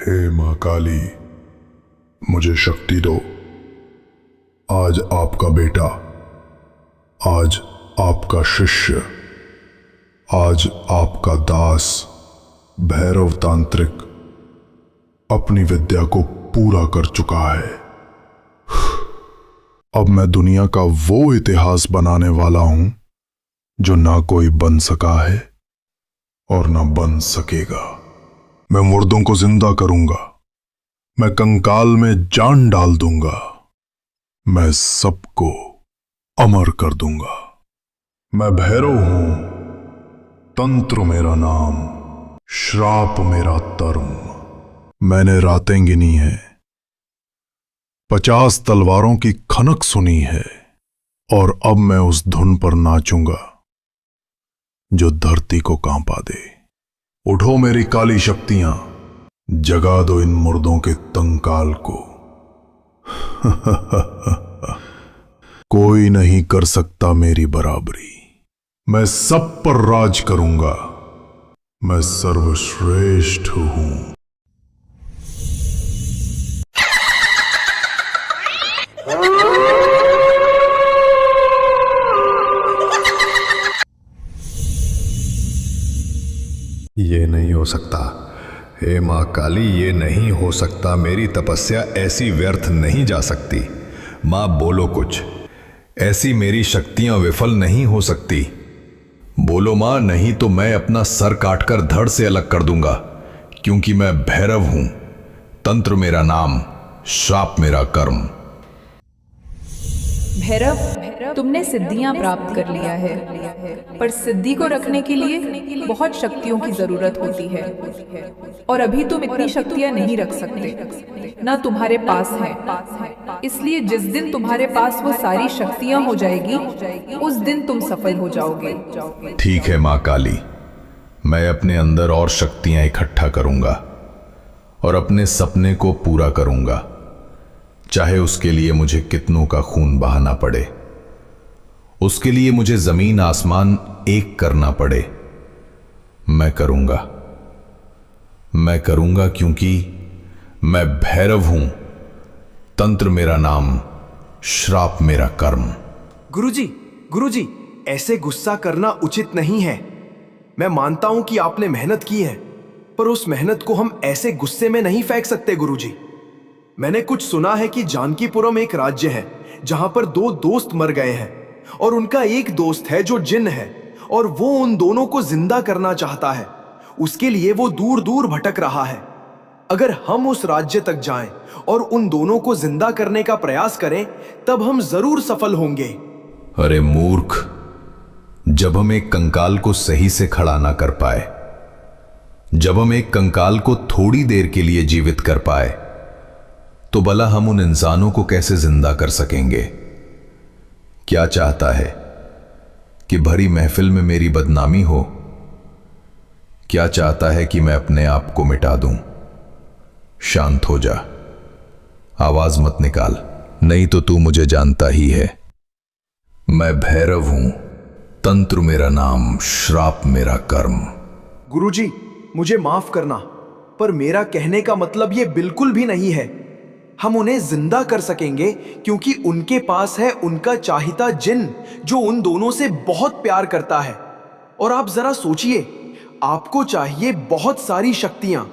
हे माँ काली, मुझे शक्ति दो। आज आपका बेटा, आज आपका शिष्य, आज आपका दास भैरव तांत्रिक अपनी विद्या को पूरा कर चुका है। अब मैं दुनिया का वो इतिहास बनाने वाला हूं जो ना कोई बन सका है और ना बन सकेगा। मैं मुर्दों को जिंदा करूंगा, मैं कंकाल में जान डाल दूंगा, मैं सबको अमर कर दूंगा। मैं भैरव हूं, तंत्र मेरा नाम, श्राप मेरा कर्म। मैंने रातें गिनी है, 50 तलवारों की खनक सुनी है, और अब मैं उस धुन पर नाचूंगा जो धरती को कांपा दे। उठो मेरी काली शक्तियां, जगा दो इन मुर्दों के कंकाल को। कोई नहीं कर सकता मेरी बराबरी। मैं सब पर राज करूंगा, मैं सर्वश्रेष्ठ हूं। ये नहीं हो सकता। हे माँ काली, ये नहीं हो सकता। मेरी तपस्या ऐसी व्यर्थ नहीं जा सकती। माँ बोलो कुछ, ऐसी मेरी शक्तियां विफल नहीं हो सकती। बोलो माँ, नहीं तो मैं अपना सर काटकर धड़ से अलग कर दूंगा, क्योंकि मैं भैरव हूं, तंत्र मेरा नाम, श्राप मेरा कर्म। भैरव, तुमने सिद्धियां प्राप्त कर लिया है, पर सिद्धि को रखने के लिए बहुत शक्तियों की जरूरत होती है, और अभी तुम इतनी शक्तियां नहीं रख सकते, ना तुम्हारे पास है। इसलिए जिस दिन तुम्हारे पास वो सारी शक्तियां हो जाएगी, उस दिन तुम सफल हो जाओगे। ठीक है माँ काली, मैं अपने अंदर और शक्तियां इकट्ठा करूंगा और अपने सपने को पूरा करूंगा, चाहे उसके लिए मुझे कितनों का खून बहाना पड़े, उसके लिए मुझे जमीन आसमान एक करना पड़े। मैं करूंगा क्योंकि मैं भैरव हूं, तंत्र मेरा नाम, श्राप मेरा कर्म। गुरुजी, ऐसे गुस्सा करना उचित नहीं है। मैं मानता हूं कि आपने मेहनत की है, पर उस मेहनत को हम ऐसे गुस्से में नहीं फेंक सकते गुरुजी। मैंने कुछ सुना है कि जानकीपुरम एक राज्य है जहां पर 2 दोस्त मर गए हैं, और उनका एक दोस्त है जो जिन है, और वो उन दोनों को जिंदा करना चाहता है। उसके लिए वो दूर दूर भटक रहा है। अगर हम उस राज्य तक जाएं और उन दोनों को जिंदा करने का प्रयास करें, तब हम जरूर सफल होंगे। अरे मूर्ख, जब हम एक कंकाल को सही से खड़ा ना कर पाए, जब हम एक कंकाल को थोड़ी देर के लिए जीवित कर पाए, तो भला हम उन इंसानों को कैसे जिंदा कर सकेंगे? क्या चाहता है कि भरी महफिल में मेरी बदनामी हो? क्या चाहता है कि मैं अपने आप को मिटा दूं? शांत हो जा, आवाज मत निकाल, नहीं तो तू मुझे जानता ही है। मैं भैरव हूं, तंत्र मेरा नाम, श्राप मेरा कर्म। गुरुजी, मुझे माफ करना, पर मेरा कहने का मतलब ये बिल्कुल भी नहीं है। हम उन्हें जिंदा कर सकेंगे क्योंकि उनके पास है उनका चाहता जिन, जो उन दोनों से बहुत प्यार करता है। और आप जरा सोचिए, आपको चाहिए बहुत सारी शक्तियां।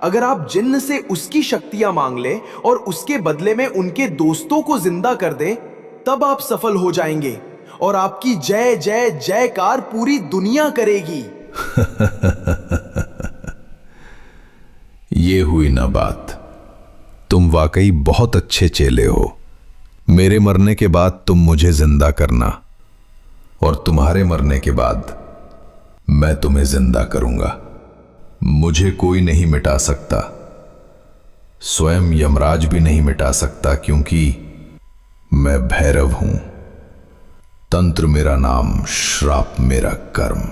अगर आप जिन्न से उसकी शक्तियां मांग ले और उसके बदले में उनके दोस्तों को जिंदा कर दे, तब आप सफल हो जाएंगे और आपकी जय जय जयकार पूरी दुनिया करेगी। ये हुई ना बात। तुम वाकई बहुत अच्छे चेले हो। मेरे मरने के बाद तुम मुझे जिंदा करना, और तुम्हारे मरने के बाद मैं तुम्हें जिंदा करूंगा। मुझे कोई नहीं मिटा सकता, स्वयं यमराज भी नहीं मिटा सकता, क्योंकि मैं भैरव हूं, तंत्र मेरा नाम, श्राप मेरा कर्म।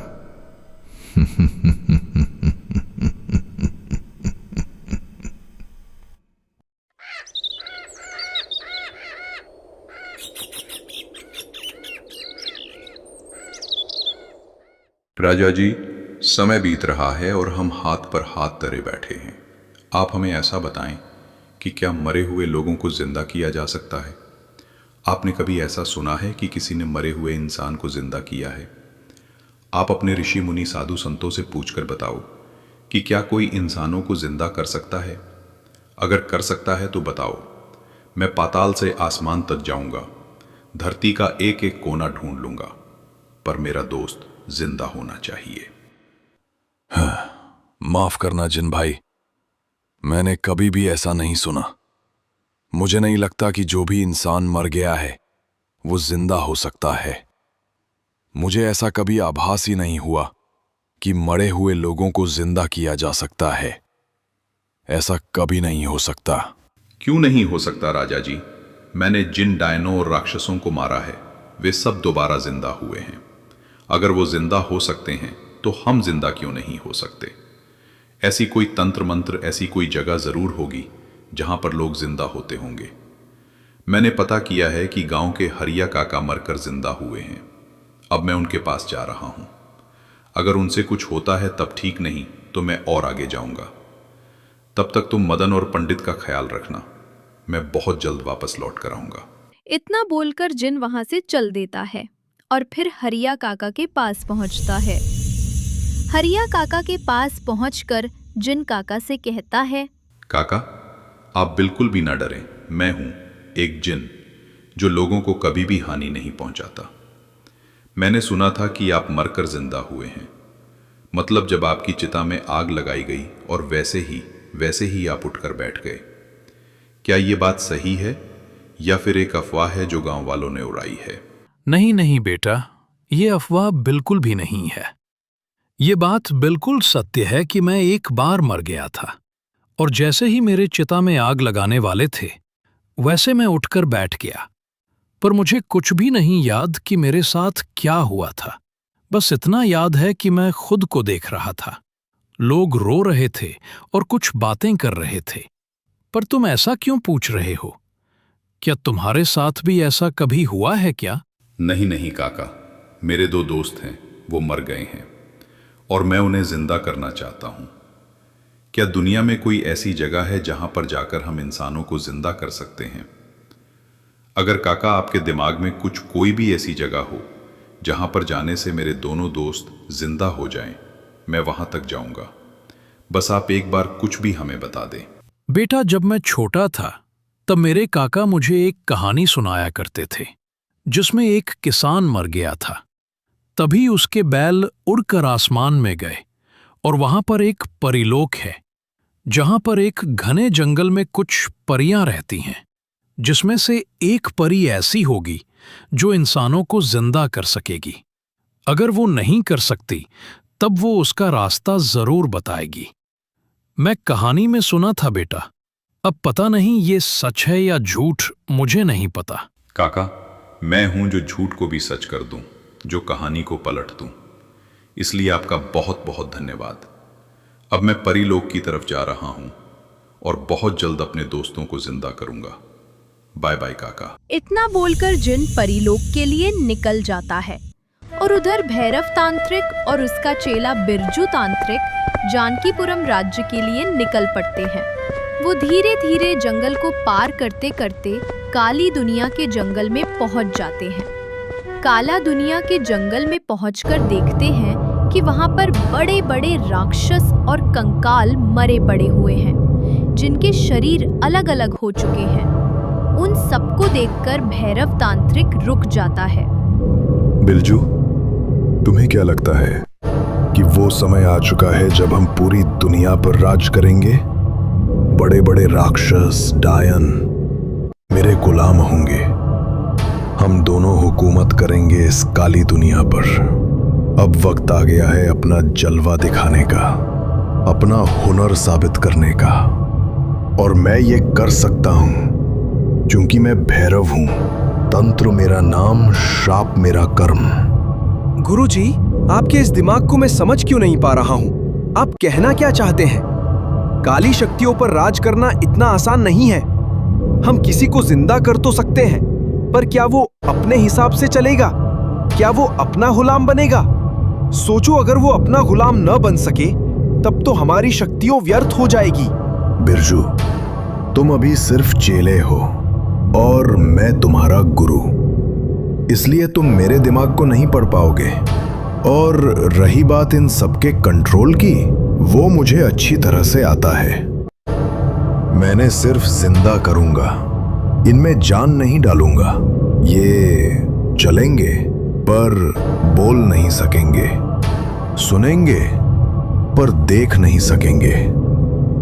राजा जी, समय बीत रहा है और हम हाथ पर हाथ धरे बैठे हैं। आप हमें ऐसा बताएं कि क्या मरे हुए लोगों को जिंदा किया जा सकता है? आपने कभी ऐसा सुना है कि किसी ने मरे हुए इंसान को जिंदा किया है? आप अपने ऋषि मुनि साधु संतों से पूछकर बताओ कि क्या कोई इंसानों को जिंदा कर सकता है? अगर कर सकता है तो बताओ। मैं पाताल से आसमान तक जाऊंगा, धरती का एक एक कोना ढूंढ लूंगा, पर मेरा दोस्त जिंदा होना चाहिए। माफ करना जिन भाई, मैंने कभी भी ऐसा नहीं सुना। मुझे नहीं लगता कि जो भी इंसान मर गया है वो जिंदा हो सकता है। मुझे ऐसा कभी आभास ही नहीं हुआ कि मरे हुए लोगों को जिंदा किया जा सकता है। ऐसा कभी नहीं हो सकता। क्यों नहीं हो सकता राजा जी? मैंने जिन डायनों और राक्षसों को मारा है वे सब दोबारा जिंदा हुए हैं। अगर वो जिंदा हो सकते हैं तो हम जिंदा क्यों नहीं हो सकते? ऐसी कोई तंत्र मंत्र, ऐसी कोई जगह जरूर होगी जहां पर लोग जिंदा होते होंगे। मैंने पता किया है कि गांव के हरिया काका मरकर जिंदा हुए हैं। अब मैं उनके पास जा रहा हूं। अगर उनसे कुछ होता है तब ठीक, नहीं तो मैं और आगे जाऊंगा। तब तक तुम मदन और पंडित का ख्याल रखना। मैं बहुत जल्द वापस लौट कर आऊंगा। इतना बोलकर जिन वहां से चल देता है और फिर हरिया काका के पास पहुंचता है। हरिया काका के पास पहुंचकर जिन काका से कहता है, काका, आप बिल्कुल भी ना डरें। मैं हूं एक जिन जो लोगों को कभी भी हानि नहीं पहुंचाता। मैंने सुना था कि आप मरकर जिंदा हुए हैं। मतलब जब आपकी चिता में आग लगाई गई और वैसे ही आप उठकर बैठ गए। क्या ये बात सही है या फिर एक अफवाह है जो गांव वालों ने उड़ाई है? नहीं नहीं बेटा, ये अफवाह बिल्कुल भी नहीं है। ये बात बिल्कुल सत्य है कि मैं एक बार मर गया था और जैसे ही मेरे चिता में आग लगाने वाले थे वैसे मैं उठकर बैठ गया। पर मुझे कुछ भी नहीं याद कि मेरे साथ क्या हुआ था। बस इतना याद है कि मैं खुद को देख रहा था। लोग रो रहे थे और कुछ बातें कर रहे थे। पर तुम ऐसा क्यों पूछ रहे हो? क्या तुम्हारे साथ भी ऐसा कभी हुआ है क्या? नहीं नहीं काका, मेरे 2 दोस्त हैं, वो मर गए हैं और मैं उन्हें जिंदा करना चाहता हूं। क्या दुनिया में कोई ऐसी जगह है जहां पर जाकर हम इंसानों को जिंदा कर सकते हैं? अगर काका आपके दिमाग में कोई भी ऐसी जगह हो जहां पर जाने से मेरे दोनों दोस्त जिंदा हो जाएं, मैं वहां तक जाऊंगा। बस आप एक बार कुछ भी हमें बता दें। बेटा, जब मैं छोटा था तब मेरे काका मुझे एक कहानी सुनाया करते थे जिसमें एक किसान मर गया था। तभी उसके बैल उड़कर आसमान में गए और वहां पर एक परीलोक है जहां पर एक घने जंगल में कुछ परियां रहती हैं, जिसमें से एक परी ऐसी होगी जो इंसानों को जिंदा कर सकेगी। अगर वो नहीं कर सकती तब वो उसका रास्ता जरूर बताएगी। मैं कहानी में सुना था बेटा, अब पता नहीं ये सच है या झूठ, मुझे नहीं पता। काका, मैं हूं जो झूठ को भी सच कर दूं, जो कहानी को पलट दूं। इसलिए आपका बहुत बहुत धन्यवाद। अब मैं परीलोक की तरफ जा रहा हूं और बहुत जल्द अपने दोस्तों को जिंदा करूंगा। बाय बाय काका। इतना बोलकर जिन परीलोक के लिए निकल जाता है और उधर भैरव तांत्रिक और उसका चेला बिरजू तांत्रिक जानकीपुरम राज्य के लिए निकल पड़ते हैं। वो धीरे धीरे जंगल को पार करते करते काली दुनिया के जंगल में पहुंच जाते हैं। काला दुनिया के जंगल में पहुंचकर देखते हैं कि वहां पर बड़े बड़े राक्षस और कंकाल मरे पड़े हुए हैं, जिनके शरीर अलग अलग हो चुके हैं। उन सबको देखकर भैरव तांत्रिक रुक जाता है। बिरजू, तुम्हें क्या लगता है कि वो समय आ चुका है जब हम पूरी दुनिया पर राज करेंगे? बड़े बड़े राक्षस, डायन मेरे गुलाम होंगे। हम दोनों हुकूमत करेंगे इस काली दुनिया पर। अब वक्त आ गया है अपना जलवा दिखाने का, अपना हुनर साबित करने का। और मैं ये कर सकता हूं क्योंकि मैं भैरव हूं। तंत्र मेरा नाम, श्राप मेरा कर्म। गुरुजी, आपके इस दिमाग को मैं समझ क्यों नहीं पा रहा हूं? आप कहना क्या चाहते हैं? काली शक्तियों पर राज करना इतना आसान नहीं है। हम किसी को जिंदा कर तो सकते हैं, पर क्या वो अपने हिसाब से चलेगा? क्या वो अपना गुलाम बनेगा? सोचो, अगर वो अपना गुलाम न बन सके तब तो हमारी शक्तियां व्यर्थ हो जाएगी। बिरजू, तुम अभी सिर्फ चेले हो और मैं तुम्हारा गुरु, इसलिए तुम मेरे दिमाग को नहीं पढ़ पाओगे। और रही बात इन सबके कंट्रोल की, वो मुझे अच्छी तरह से आता है। मैंने सिर्फ जिंदा करूंगा, इनमें जान नहीं डालूंगा। ये चलेंगे पर बोल नहीं सकेंगे, सुनेंगे पर देख नहीं सकेंगे।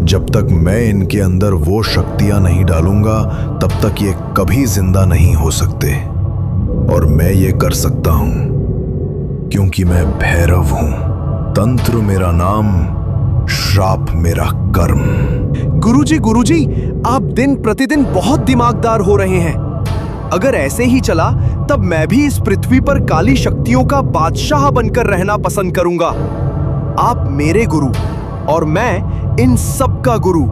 जब तक मैं इनके अंदर वो शक्तियां नहीं डालूंगा, तब तक ये कभी जिंदा नहीं हो सकते। और मैं ये कर सकता हूं क्योंकि मैं भैरव हूं। तंत्र मेरा नाम, श्राप मेरा कर्म। गुरुजी, आप दिन प्रतिदिन बहुत दिमागदार हो रहे हैं। अगर ऐसे ही चला तब मैं भी इस पृथ्वी पर काली शक्तियों का बादशाह बनकर रहना पसंद करूंगा। आप मेरे गुरु और मैं इन सब का गुरु।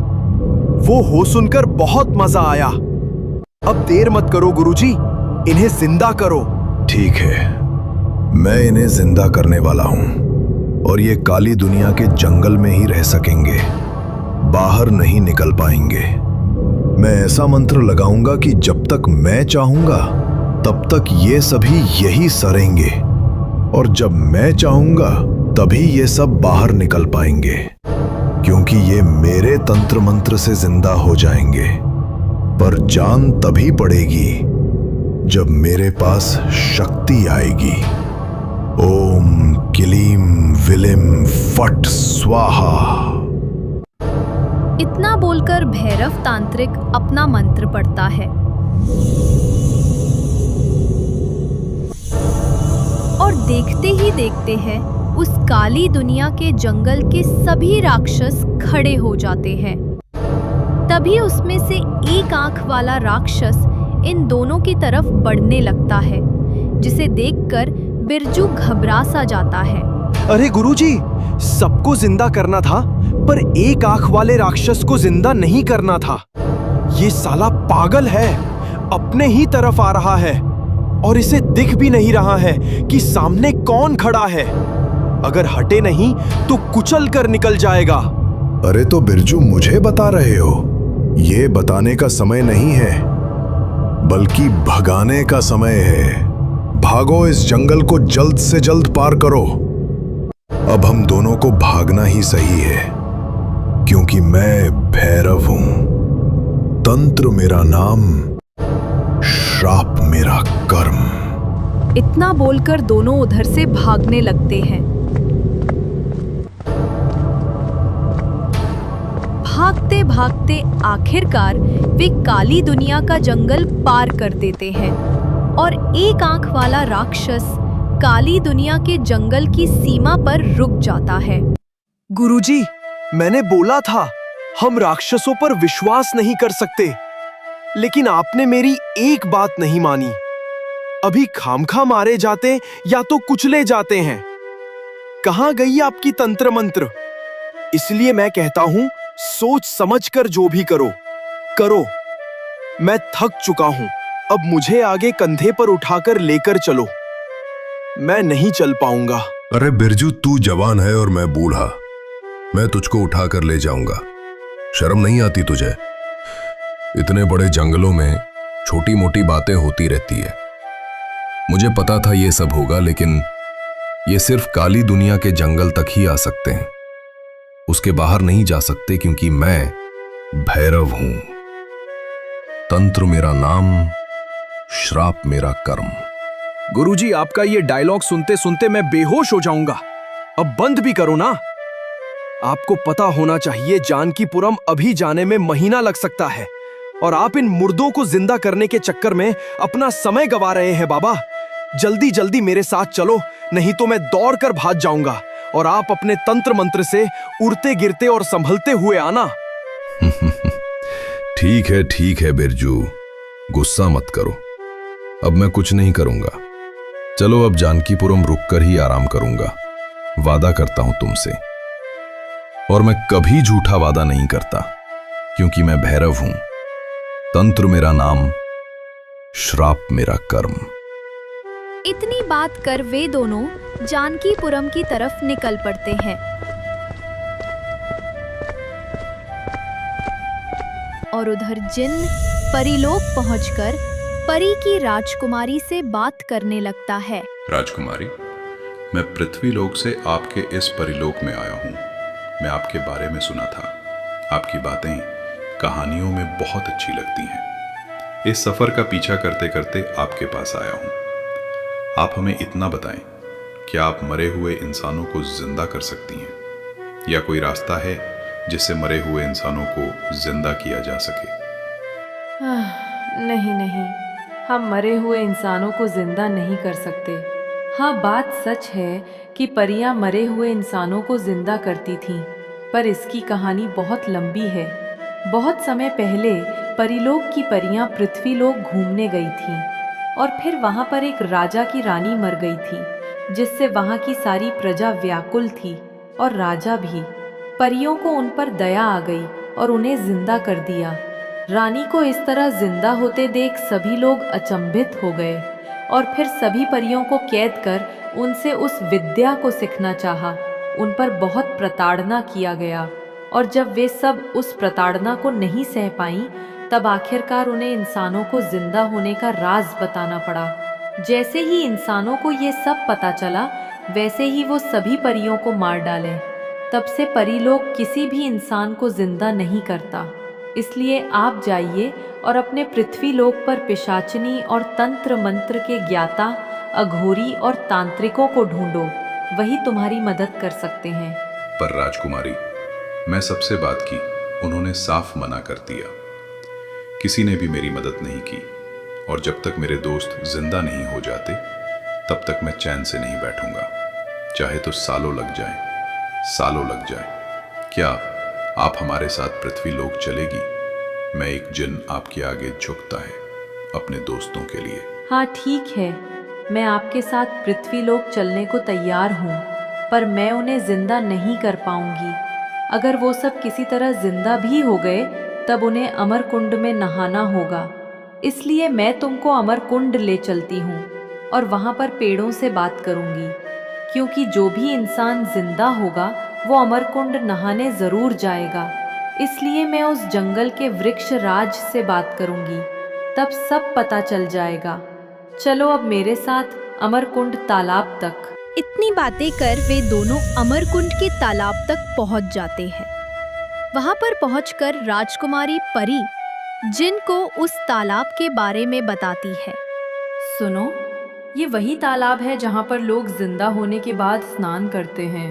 वो हो सुनकर बहुत मजा आया। अब देर मत करो गुरुजी, इन्हें जिंदा करो। ठीक है, मैं इन्हें जिंदा करने वाला हूं और ये काली दुनिया के जंगल में ही रह सकेंगे, बाहर नहीं निकल पाएंगे। मैं ऐसा मंत्र लगाऊंगा कि जब तक मैं चाहूंगा तब तक ये सभी यही सरेंगे, और जब मैं चाहूंगा तभी ये सब बाहर निकल पाएंगे, क्योंकि ये मेरे तंत्र मंत्र से जिंदा हो जाएंगे। पर जान तभी पड़ेगी जब मेरे पास शक्ति आएगी। ओम क्लीम विलिम फट स्वाहा। इतना बोलकर भैरव तांत्रिक अपना मंत्र पढ़ता है और देखते ही देखते हैं उस काली दुनिया के जंगल के सभी राक्षस खड़े हो जाते हैं। तभी उसमें से एक आंख वाला राक्षस इन दोनों की तरफ बढ़ने लगता है, जिसे देखकर बिरजू घबरा सा जाता है। अरे गुरुजी, सबको जिंदा करना था पर एक आंख वाले राक्षस को जिंदा नहीं करना था। ये साला पागल है, अपने ही तरफ आ रहा है और इसे दिख भी नहीं रहा है कि सामने कौन खड़ा है। अगर हटे नहीं तो कुचल कर निकल जाएगा। अरे तो बिरजू, मुझे बता रहे हो? ये बताने का समय नहीं है, बल्कि भगाने का समय है। भागो, इस जंगल को जल्द से जल्द पार करो। अब हम दोनों को भागना ही सही है, क्योंकि मैं भैरव हूं। तंत्र मेरा नाम, श्राप मेरा कर्म। इतना बोलकर दोनों उधर से भागने लगते हैं। भागते भागते आखिरकार वे काली दुनिया का जंगल पार कर देते हैं और एक आंख वाला राक्षस काली दुनिया के जंगल की सीमा पर रुक जाता है। गुरुजी, मैंने बोला था हम राक्षसों पर विश्वास नहीं कर सकते, लेकिन आपने मेरी एक बात नहीं मानी। अभी खामखा मारे जाते या तो कुचले जाते हैं। कहां गई आपकी तंत्र मंत्र? इसलिए मैं कहता हूं, सोच समझकर जो भी करो करो। मैं थक चुका हूं, अब मुझे आगे कंधे पर उठाकर लेकर चलो। मैं नहीं चल पाऊंगा। अरे बिरजू, तू जवान है और मैं बूढ़ा। मैं तुझको उठाकर ले जाऊंगा। शर्म नहीं आती तुझे? इतने बड़े जंगलों में छोटी मोटी बातें होती रहती है। मुझे पता था ये सब होगा, लेकिन ये सिर्फ काली दुनिया के जंगल तक ही आ सकते हैं। उसके बाहर नहीं जा सकते, क्योंकि मैं भैरव हूं। तंत्र मेरा नाम, श्राप मेरा कर्म। गुरुजी, आपका ये डायलॉग सुनते सुनते मैं बेहोश हो जाऊंगा। अब बंद भी करो ना। आपको पता होना चाहिए, जानकीपुरम अभी जाने में महीना लग सकता है और आप इन मुर्दों को जिंदा करने के चक्कर में अपना समय गंवा रहे हैं। बाबा, जल्दी जल्दी मेरे साथ चलो, नहीं तो मैं दौड़कर भाग जाऊंगा और आप अपने तंत्र मंत्र से उड़ते गिरते और संभलते हुए आना। ठीक है बिरजू, गुस्सा मत करो। अब मैं कुछ नहीं करूंगा। चलो, अब जानकीपुरम रुककर ही आराम करूंगा। वादा करता हूं तुमसे, और मैं कभी झूठा वादा नहीं करता, क्योंकि मैं भैरव हूं। तंत्र मेरा नाम, श्राप मेरा कर्म। इतनी बात कर वे दोनों जानकीपुरम की तरफ निकल पड़ते हैं। और उधर जिन परीलोक पहुंचकर परी की राजकुमारी से बात करने लगता है। राजकुमारी, मैं पृथ्वीलोक से आपके इस परिलोक में आया हूँ। मैं आपके बारे में सुना था। आपकी बातें कहानियों में बहुत अच्छी लगती हैं। इस सफर का पीछा करते करते आपके पास आया हूँ। आप हमें इतना बताएं, क्या आप मरे हुए इंसानों को जिंदा कर सकती हैं, या कोई रास्ता है जिससे मरे हुए इंसानों को जिंदा किया जा सके? नहीं नहीं, हम मरे हुए इंसानों को जिंदा नहीं कर सकते। हाँ, बात सच है कि परियां मरे हुए इंसानों को जिंदा करती थीं, पर इसकी कहानी बहुत लंबी है। बहुत समय पहले परीलोक की परियां पृथ्वीलोक घूमने गई थीं, और फिर वहां पर एक राजा की रानी मर गई थी, जिससे वहां की सारी प्रजा व्याकुल थी, और राजा भी। परियों को उन पर दया आ गई और उन्हें जिंदा कर दिया। रानी को इस तरह जिंदा होते देख सभी लोग अचंभित हो गए, और फिर सभी परियों को कैद कर उनसे उस विद्या को सीखना चाहा। उन पर बहुत प्रताड़ना किया गया, और जब वे सब उस प्रताड़ना को नहीं सह पाईं, तब आखिरकार उन्हें इंसानों को जिंदा होने का राज बताना पड़ा। जैसे ही इंसानों को ये सब पता चला, वैसे ही वो सभी परियों को मार डाले। तब से परीलोक किसी भी इंसान को जिंदा नहीं करता। इसलिए आप जाइए और अपने पृथ्वीलोक पर पिशाचिनी और तंत्र मंत्र के ज्ञाता, अघोरी और तांत्रिकों को ढूंढो। वही तुम्हारी मदद कर सकते हैं। पर राजकुमारी, मैं सबसे बात की, उन्होंने साफ मना कर दिया। किसी ने भी मेरी मदद नहीं की, और जब तक मेरे दोस्त जिंदा नहीं हो जाते, तब तक मैं चैन से नहीं बैठूंगा, चाहे तो सालों लग जाए, सालों लग जाए। क्या आप हमारे साथ पृथ्वीलोक चलेगी? मैं एक जिन आपके आगे झुकता है अपने दोस्तों के लिए। हाँ ठीक है, मैं आपके साथ पृथ्वीलोक चलने को तैयार हूँ, पर मैं उन्हें जिंदा नहीं कर पाऊंगी। अगर वो सब किसी तरह जिंदा भी हो गए, तब उन्हें अमर कुंड में नहाना होगा। इसलिए मैं तुमको अमर कुंड ले चलती हूँ, और वहाँ पर पेड़ों से बात करूँगी, क्योंकि जो भी इंसान जिंदा होगा वो अमर कुंड नहाने जरूर जाएगा। इसलिए मैं उस जंगल के वृक्ष राज से बात करूँगी, तब सब पता चल जाएगा। चलो अब मेरे साथ अमरकुंड तालाब तक। इतनी बातें कर वे दोनों अमरकुंड के तालाब तक पहुंच जाते हैं। वहां पर पहुंचकर राजकुमारी परी जिन को उस तालाब के बारे में बताती है। सुनो, ये वही तालाब है जहाँ पर लोग जिंदा होने के बाद स्नान करते हैं।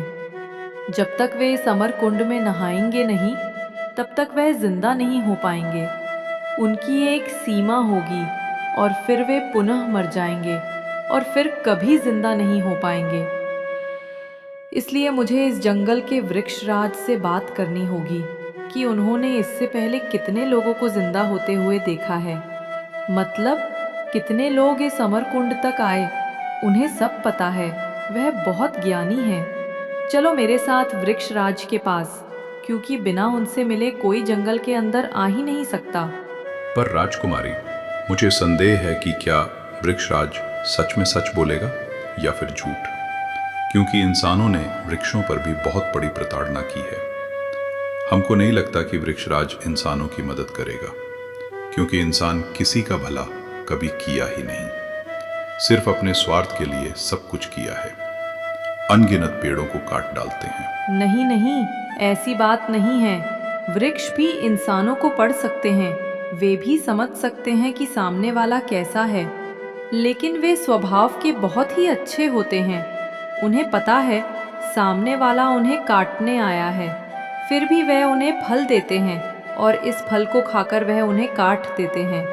जब तक वे इस अमर कुंड में नहाएंगे नहीं, तब तक वह जिंदा नहीं हो पाएंगे। उनकी एक सीमा होगी, और फिर वे पुनः मर जाएंगे, और फिर कभी जिंदा नहीं हो पाएंगे। इसलिए मुझे इस जंगल के वृक्षराज से बात करनी होगी कि उन्होंने इससे पहले कितने लोगों को जिंदा होते हुए देखा है। मतलब कितने लोग इस अमर कुंड तक आए, उन्हें सब पता है। वह बहुत ज्ञानी है। चलो मेरे साथ वृक्षराज के पास, क्योंकि बिना उनसे मिले कोई जंगल के अंदर आ ही नहीं सकता। पर राजकुमारी, मुझे संदेह है कि क्या वृक्षराज सच में सच बोलेगा या फिर झूठ, क्योंकि इंसानों ने वृक्षों पर भी बहुत बड़ी प्रताड़ना की है। हमको नहीं लगता कि वृक्षराज इंसानों की मदद करेगा, क्योंकि इंसान किसी का भला कभी किया ही नहीं, सिर्फ अपने स्वार्थ के लिए सब कुछ किया है। अनगिनत पेड़ों को काट डालते हैं। नहीं नहीं, ऐसी बात नहीं है। वृक्ष भी इंसानों को पढ़ सकते हैं। वे भी समझ सकते हैं कि सामने वाला कैसा है, लेकिन वे स्वभाव के बहुत ही अच्छे होते हैं। उन्हें पता है सामने वाला उन्हें काटने आया है, फिर भी वह उन्हें फल देते हैं, और इस फल को खाकर वह उन्हें काट देते हैं।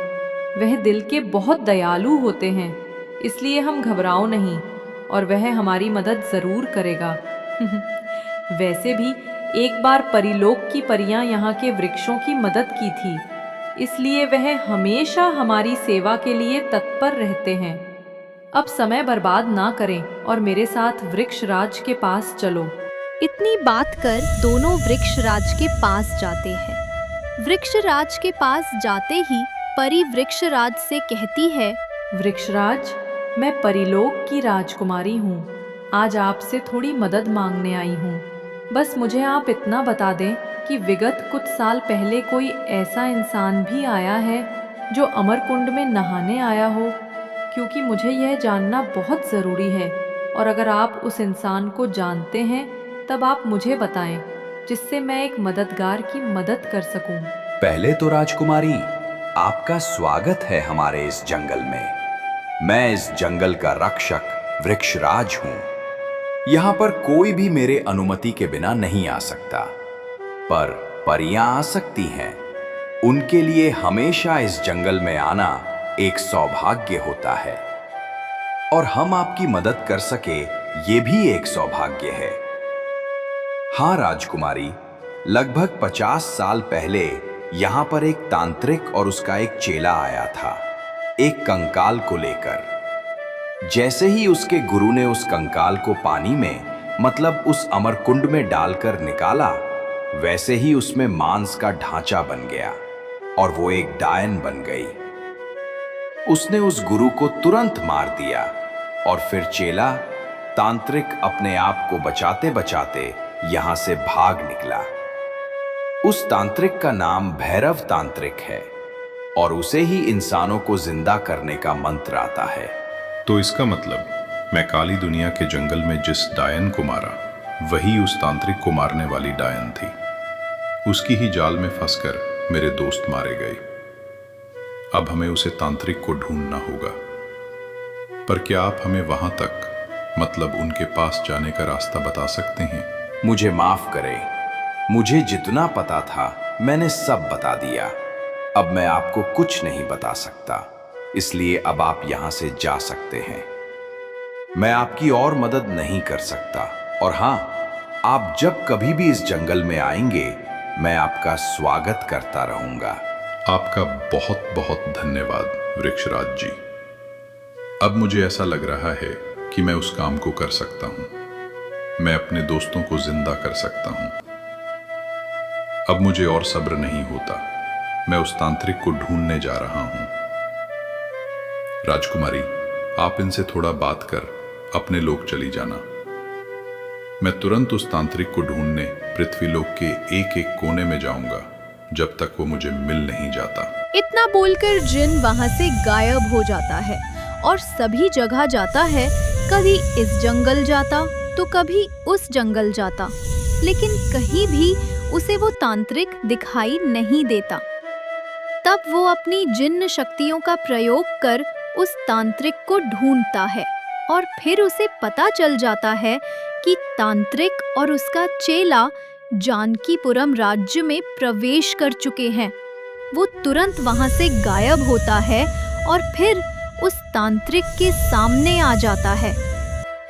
वह दिल के बहुत दयालु होते हैं, इसलिए हम घबराओ नहीं, और वह हमारी मदद जरूर करेगा। वैसे भी एक बार परीलोक की परियां यहाँ के वृक्षों की मदद की थी, इसलिए वह हमेशा हमारी सेवा के लिए तत्पर रहते हैं। अब समय बर्बाद ना करें और मेरे साथ वृक्षराज के पास चलो। इतनी बात कर दोनों वृक्षराज के पास जाते हैं। वृक्षराज के पास जाते ही परी वृक्षराज से कहती है, वृक्षराज, मैं परीलोक की राजकुमारी हूँ। आज आपसे थोड़ी मदद मांगने आई हूँ। बस मुझे आप इतना बता दें कि विगत कुछ साल पहले कोई ऐसा इंसान भी आया है जो अमरकुंड में नहाने आया हो? क्योंकि मुझे यह जानना बहुत ज़रूरी है, और अगर आप उस इंसान को जानते हैं तब आप मुझे बताएं, जिससे मैं एक मददगार की मदद कर सकूं। पहले तो राजकुमारी, आपका स्वागत है हमारे इस जंगल में। मैं इस जंगल का रक्षक वृक्षराज हूं। यहाँ पर कोई भी मेरे अनुमति के बिना नहीं आ सकता, पर परियां आ सकती हैं। उनके लिए हमेशा इस जंगल में आना एक सौभाग्य होता है, और हम आपकी मदद कर सके ये भी एक सौभाग्य है। हाँ राजकुमारी, लगभग 50 साल पहले यहाँ पर एक तांत्रिक और उसका एक चेला आया था, एक कंकाल को लेकर। जैसे ही उसके गुरु ने उस कंकाल को पानी में, मतलब उस अमरकुंड में डालकर निकाला, वैसे ही उसमें मांस का ढांचा बन गया और वो एक डायन बन गई। उसने उस गुरु को तुरंत मार दिया, और फिर चेला तांत्रिक अपने आप को बचाते बचाते यहां से भाग निकला। उस तांत्रिक का नाम भैरव तांत्रिक है, और उसे ही इंसानों को जिंदा करने का मंत्र आता है। तो इसका मतलब मैं काली दुनिया के जंगल में जिस डायन को मारा, वही उस तांत्रिक को मारने वाली डायन थी। उसकी ही जाल में फंसकर मेरे दोस्त मारे गए। अब हमें उसे तांत्रिक को ढूंढना होगा। पर क्या आप हमें वहां तक, मतलब उनके पास जाने का रास्ता बता सकते हैं? मुझे माफ करें, मुझे जितना पता था मैंने सब बता दिया। अब मैं आपको कुछ नहीं बता सकता, इसलिए अब आप यहां से जा सकते हैं। मैं आपकी और मदद नहीं कर सकता, और हां, आप जब कभी भी इस जंगल में आएंगे, मैं आपका स्वागत करता रहूंगा। आपका बहुत बहुत धन्यवाद वृक्षराज जी। अब मुझे ऐसा लग रहा है कि मैं उस काम को कर सकता हूं। मैं अपने दोस्तों को जिंदा कर सकता हूं। अब मुझे और सब्र नहीं होता। मैं उस तांत्रिक को ढूंढने जा रहा हूं। राजकुमारी, आप इनसे थोड़ा बात कर अपने लोक चली जाना। मैं तुरंत उस तांत्रिक को ढूंढने पृथ्वीलोक के एक एक कोने में जाऊंगा, जब तक वो मुझे मिल नहीं जाता। इतना बोलकर जिन वहां से गायब हो जाता है और सभी जगह जाता है। कभी इस जंगल जाता तो कभी उस जंगल जाता, लेकिन कहीं भी उसे वो तांत्रिक दिखाई नहीं देता। तब वो अपनी जिन्न शक्तियों का प्रयोग कर उस तांत्रिक को ढूंढता है, और फिर उसे पता चल जाता है कि तांत्रिक और उसका चेला जानकीपुरम राज्य में प्रवेश कर चुके हैं। वो तुरंत वहां से गायब होता है और फिर उस तांत्रिक के सामने आ जाता है।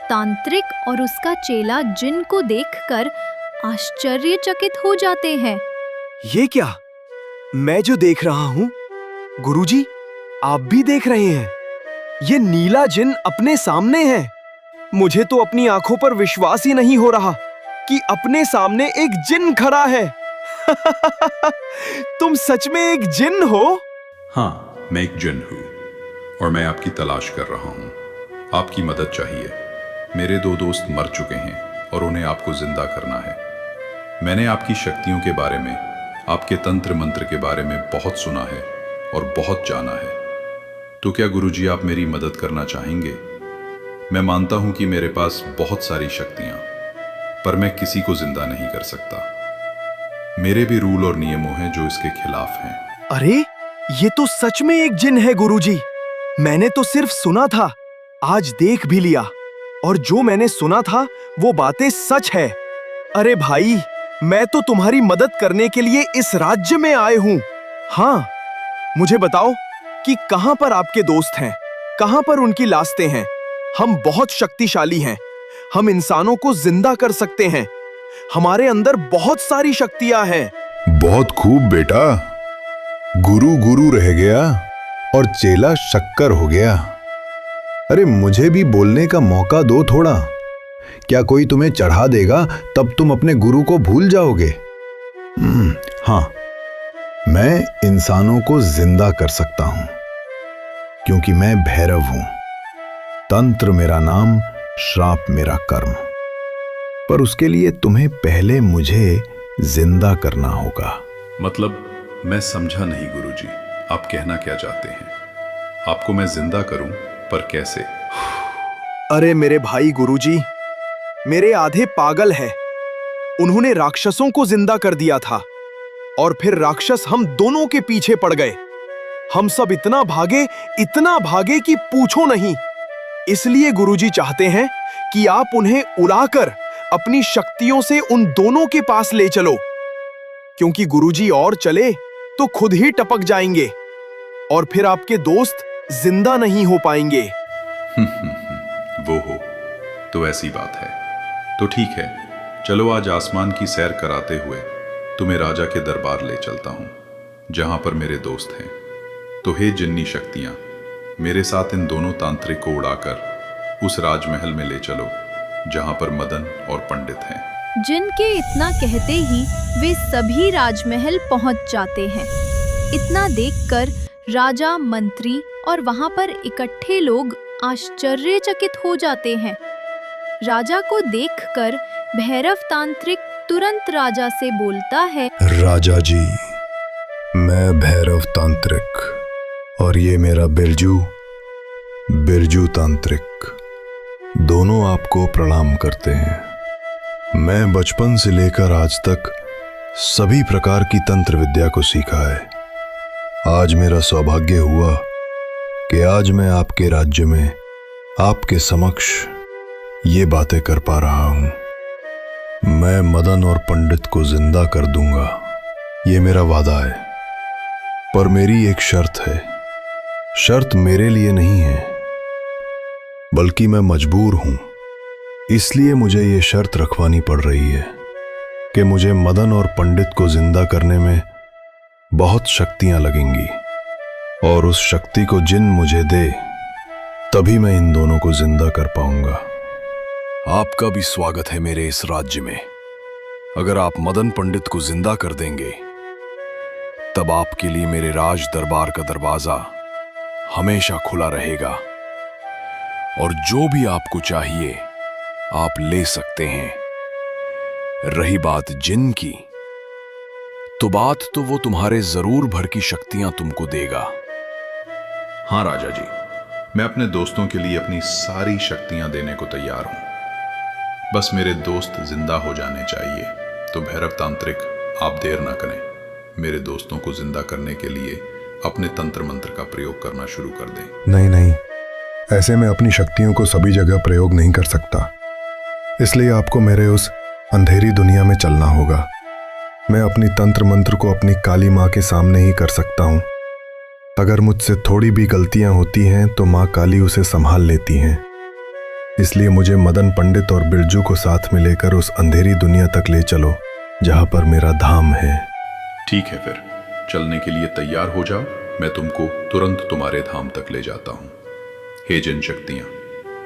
तांत्रिक और उसका चेला जिन को देखकर आश्चर्यचकित हो जाते हैं। ये क्या मैं जो देख रहा हूं? गुरुजी, आप भी देख रहे हैं? ये नीला जिन अपने सामने है। मुझे तो अपनी आंखों पर विश्वास ही नहीं हो रहा कि अपने सामने एक जिन खड़ा है। तुम सच में एक जिन हो? हाँ, मैं एक जिन हूं और मैं आपकी तलाश कर रहा हूं। आपकी मदद चाहिए। मेरे 2 दोस्त मर चुके हैं और उन्हें आपको जिंदा करना है। मैंने आपकी शक्तियों के बारे में, आपके तंत्र मंत्र के बारे में बहुत सुना है और बहुत जाना है। तो क्या गुरुजी आप मेरी मदद करना चाहेंगे? मैं मानता हूं कि मेरे पास बहुत सारी शक्तियां, पर मैं किसी को जिंदा नहीं कर सकता। मेरे भी रूल और नियमों हैं जो इसके खिलाफ हैं। अरे, ये तो सच में एक जिन है गुरुजी। मैंने तो सिर्फ सुना था, आज देख भी लिया, और जो मैंने सुना था वो बातें सच है। अरे भाई, मैं तो तुम्हारी मदद करने के लिए इस राज्य में आए हूं। हाँ, मुझे बताओ कि कहां पर आपके दोस्त हैं, कहां पर उनकी लाशें हैं। हम बहुत शक्तिशाली हैं, हम इंसानों को जिंदा कर सकते हैं। हमारे अंदर बहुत सारी शक्तियां हैं। बहुत खूब बेटा। गुरु गुरु रह गया और चेला शक्कर हो गया। अरे मुझे भी बोलने का मौका दो थोड़ा। क्या कोई तुम्हें चढ़ा देगा तब तुम अपने गुरु को भूल जाओगे? हाँ, मैं इंसानों को जिंदा कर सकता हूं क्योंकि मैं भैरव हूं। तंत्र मेरा नाम, श्राप मेरा कर्म। पर उसके लिए तुम्हें पहले मुझे जिंदा करना होगा। मतलब मैं समझा नहीं गुरुजी, आप कहना क्या चाहते हैं? आपको मैं जिंदा करूं, पर कैसे? अरे मेरे भाई गुरुजी, मेरे आधे पागल है। उन्होंने राक्षसों को जिंदा कर दिया था और फिर राक्षस हम दोनों के पीछे पड़ गए। हम सब इतना भागे कि पूछो नहीं। इसलिए गुरुजी चाहते हैं कि आप उन्हें उड़ाकर अपनी शक्तियों से उन दोनों के पास ले चलो, क्योंकि गुरुजी और चले तो खुद ही टपक जाएंगे और फिर आपके दोस्त जिंदा नहीं हो पाएंगे। वो हो तो ऐसी बात है तो ठीक है, चलो आज आसमान की सैर कराते हुए तुम्हें राजा के दरबार ले चलता हूं, जहां पर मेरे दोस्त हैं। तो हे जिन्नी शक्तियां, मेरे साथ इन दोनों तांत्रिक को उड़ाकर उस राजमहल में ले चलो जहां पर मदन और पंडित हैं। जिन के इतना कहते ही वे सभी राजमहल पहुंच जाते हैं। इतना देखकर राजा, मंत्री और वहां पर इकट्ठे लोग आश्चर्यचकित हो जाते हैं। राजा को देखकर भैरव तांत्रिक तुरंत राजा से बोलता है, राजा जी, मैं भैरव तांत्रिक और ये मेरा बिरजू तांत्रिक, दोनों आपको प्रणाम करते हैं। मैं बचपन से लेकर आज तक सभी प्रकार की तंत्र विद्या को सीखा है। आज मेरा सौभाग्य हुआ कि आज मैं आपके राज्य में आपके समक्ष ये बातें कर पा रहा हूं। मैं मदन और पंडित को जिंदा कर दूंगा, ये मेरा वादा है। पर मेरी एक शर्त है। शर्त मेरे लिए नहीं है, बल्कि मैं मजबूर हूं। इसलिए मुझे ये शर्त रखवानी पड़ रही है कि मुझे मदन और पंडित को जिंदा करने में बहुत शक्तियां लगेंगी, और उस शक्ति को जिन मुझे दे तभी मैं इन दोनों को जिंदा कर पाऊंगा। आपका भी स्वागत है मेरे इस राज्य में। अगर आप मदन पंडित को जिंदा कर देंगे, तब आपके लिए मेरे राज दरबार का दरवाजा हमेशा खुला रहेगा, और जो भी आपको चाहिए आप ले सकते हैं। रही बात जिन की, तो बात तो वो तुम्हारे जरूर भर की शक्तियां तुमको देगा। हाँ राजा जी, मैं अपने दोस्तों के लिए अपनी सारी शक्तियां देने को तैयार हूं। बस मेरे दोस्त जिंदा हो जाने चाहिए। तो भैरव तांत्रिक, आप देर ना करें, मेरे दोस्तों को जिंदा करने के लिए अपने तंत्र मंत्र का प्रयोग करना शुरू कर दें। नहीं, ऐसे में अपनी शक्तियों को सभी जगह प्रयोग नहीं कर सकता। इसलिए आपको मेरे उस अंधेरी दुनिया में चलना होगा। मैं अपनी तंत्र मंत्र को अपनी काली माँ के सामने ही कर सकता हूँ। अगर मुझसे थोड़ी भी गलतियां होती हैं तो माँ काली उसे संभाल लेती हैं। इसलिए मुझे मदन पंडित और बिरजू को साथ में लेकर उस अंधेरी दुनिया तक ले चलो जहां पर मेरा धाम है। ठीक है, फिर चलने के लिए तैयार हो जाओ। मैं तुमको तुरंत तुम्हारे धाम तक ले जाता हूँ। हे जिन शक्तियां,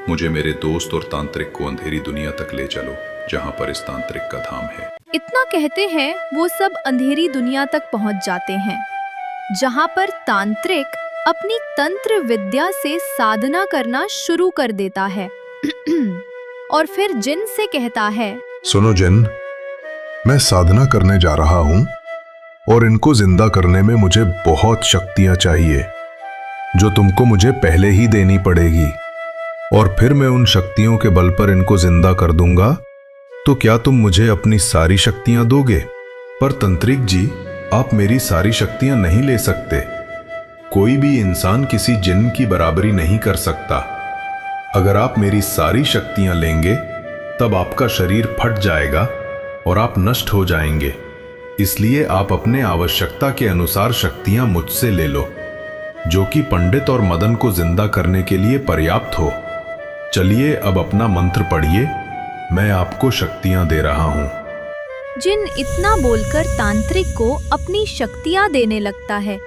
मुझे मेरे दोस्त और तांत्रिक को अंधेरी दुनिया तक ले चलो जहां पर इस तांत्रिक का धाम है। इतना कहते हैं वो सब अंधेरी दुनिया तक पहुंच जाते हैं, जहां पर तांत्रिक अपनी तंत्र विद्या से साधना करना शुरू कर देता है और फिर जिन से कहता है, सुनो जिन, मैं साधना करने जा रहा हूं और इनको जिंदा करने में मुझे बहुत शक्तियां चाहिए, जो तुमको मुझे पहले ही देनी पड़ेगी, और फिर मैं उन शक्तियों के बल पर इनको जिंदा कर दूंगा। तो क्या तुम मुझे अपनी सारी शक्तियां दोगे? पर तंत्रिक जी, आप मेरी सारी शक्तियां नहीं ले सकते। कोई भी इंसान किसी जिन की बराबरी नहीं कर सकता। अगर आप मेरी सारी शक्तियां लेंगे तब आपका शरीर फट जाएगा और आप नष्ट हो जाएंगे। इसलिए आप अपने आवश्यकता के अनुसार शक्तियां मुझसे ले लो, जो कि पंडित और मदन को जिंदा करने के लिए पर्याप्त हो। चलिए अब अपना मंत्र पढ़िए, मैं आपको शक्तियां दे रहा हूं। जिन इतना बोलकर तांत्रिक को अपनी शक्तियां देने लगता है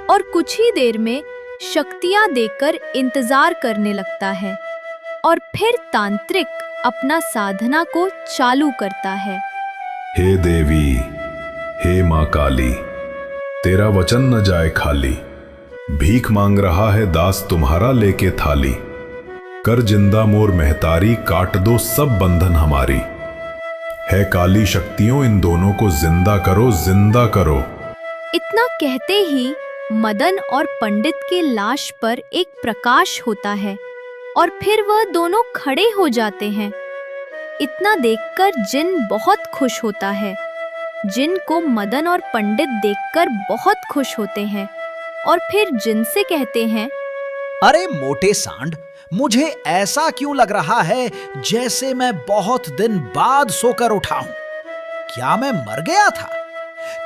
और कुछ ही देर में शक्तियां देकर इंतजार करने लगता है, और फिर तांत्रिक अपना साधना को चालू करता है। हे देवी, हे माँ काली, तेरा वचन न जाए खाली। भीख मांग रहा है दास तुम्हारा लेके थाली। कर जिंदा मोर महतारी, काट दो सब बंधन हमारी। है काली शक्तियों, इन दोनों को जिंदा करो, जिंदा करो। इतना कहते ही मदन और पंडित के लाश पर एक प्रकाश होता है और फिर वह दोनों खड़े हो जाते हैं। इतना देखकर जिन बहुत खुश होता है। जिन को मदन और पंडित देखकर बहुत खुश होते हैं और फिर जिन से कहते हैं, अरे मोटे सांड, मुझे ऐसा क्यों लग रहा है जैसे मैं बहुत दिन बाद सोकर उठा हूं। क्या मैं मर गया था?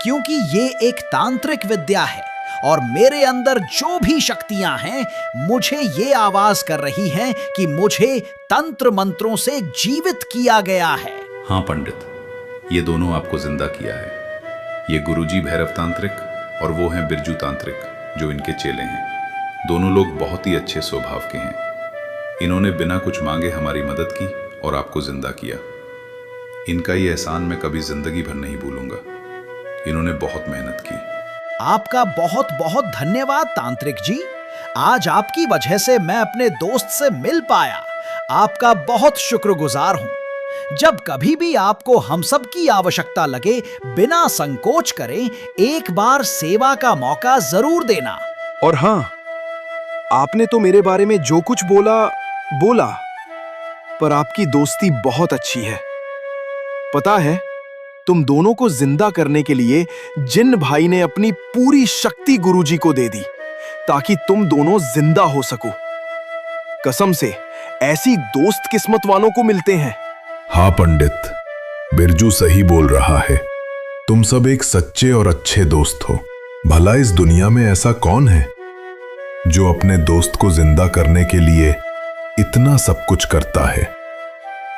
क्योंकि ये एक तांत्रिक विद्या है और मेरे अंदर जो भी शक्तियां हैं, मुझे ये आवाज कर रही हैं कि मुझे तंत्र मंत्रों से जीवित किया गया है। हाँ पंडित, ये दोनों आपको जिंदा किया है। ये गुरुजी भैरव तांत्रिक और वो हैं बिरजू तांत्रिक, जो इनके चेले हैं। दोनों लोग बहुत ही अच्छे स्वभाव के हैं। इन्होंने बिना कुछ मांगे हमारी मदद की और आपको जिंदा किया। इनका ये एहसान मैं कभी जिंदगी भर नहीं भूलूंगा। इन्होंने बहुत मेहनत की। आपका बहुत बहुत धन्यवाद तांत्रिक जी। आज आपकी वजह से मैं अपने दोस्त से मिल पाया। आपका बहुत शुक्रगुजार हूं। जब कभी भी आपको हम सब की आवश्यकता लगे, बिना संकोच करें एक बार सेवा का मौका जरूर देना। और हाँ, आपने तो मेरे बारे में जो कुछ बोला, पर आपकी दोस्ती बहुत अच्छी है। पता है, तुम दोनों को जिंदा करने के लिए जिन भाई ने अपनी पूरी शक्ति गुरुजी को दे दी, ताकि तुम दोनों जिंदा हो सको। कसम से, ऐसी दोस्त किस्मत वालों को मिलते हैं। हाँ पंडित, बिरजू सही बोल रहा है। तुम सब एक सच्चे और अच्छे दोस्त हो। भला इस दुनिया में ऐसा कौन है जो अपने दोस्त को जिंदा करने के लिए इतना सब कुछ करता है।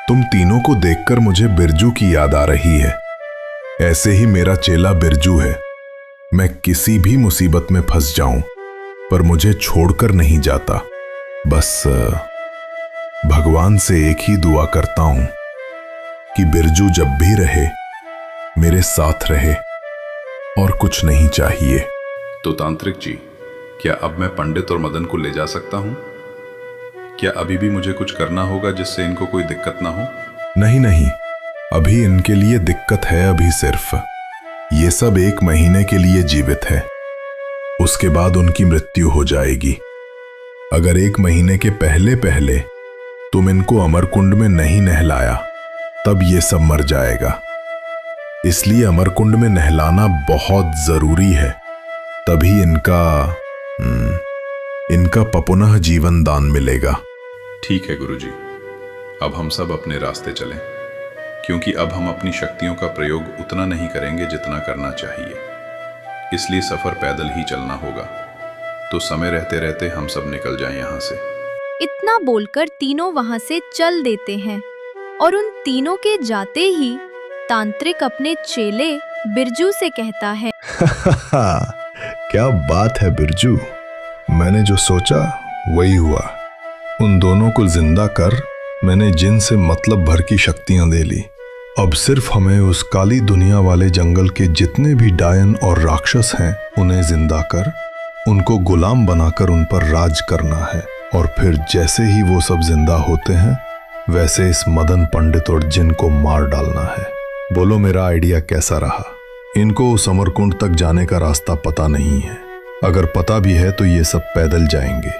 तुम तीनों को देखकर मुझे बिरजू की याद आ रही है। ऐसे ही मेरा चेला बिरजू है। मैं किसी भी मुसीबत में फंस जाऊं, पर मुझे छोड़कर नहीं जाता। बस भगवान से एक ही दुआ करता हूं कि बिरजू जब भी रहे, मेरे साथ रहे, और कुछ नहीं चाहिए। तो तांत्रिक जी, क्या अब मैं पंडित और मदन को ले जा सकता हूं? क्या अभी भी मुझे कुछ करना होगा जिससे इनको कोई दिक्कत ना हो? नहीं नहीं, अभी इनके लिए दिक्कत है। अभी सिर्फ ये सब 1 महीने के लिए जीवित है। उसके बाद उनकी मृत्यु हो जाएगी। अगर 1 महीने के पहले पहले तुम इनको अमरकुंड में नहीं नहलाया, तब ये सब मर जाएगा। इसलिए अमरकुंड में नहलाना बहुत जरूरी है। तभी इनका पपुनः जीवन दान मिलेगा। ठीक है गुरुजी, अब हम सब अपने रास्ते चलें, क्योंकि अब हम अपनी शक्तियों का प्रयोग उतना नहीं करेंगे जितना करना चाहिए। इसलिए सफर पैदल ही चलना होगा। तो समय रहते रहते हम सब निकल जाएं यहाँ से। इतना बोलकर तीनों वहां से चल देते हैं और उन तीनों के जाते ही तांत्रिक अपने चेले बिरजू से कहता है, क्या बात है बिरजू, मैंने जो सोचा वही हुआ। उन दोनों को जिंदा कर मैंने जिन से मतलब भर की शक्तियां दे ली। अब सिर्फ हमें उस काली दुनिया वाले जंगल के जितने भी डायन और राक्षस हैं, उन्हें जिंदा कर, उनको गुलाम बनाकर उन पर राज करना है। और फिर जैसे ही वो सब जिंदा होते हैं, वैसे इस मदन पंडित और जिन को मार डालना है। बोलो मेरा आइडिया कैसा रहा? इनको उस अमरकुंड तक जाने का रास्ता पता नहीं है। अगर पता भी है तो ये सब पैदल जाएंगे।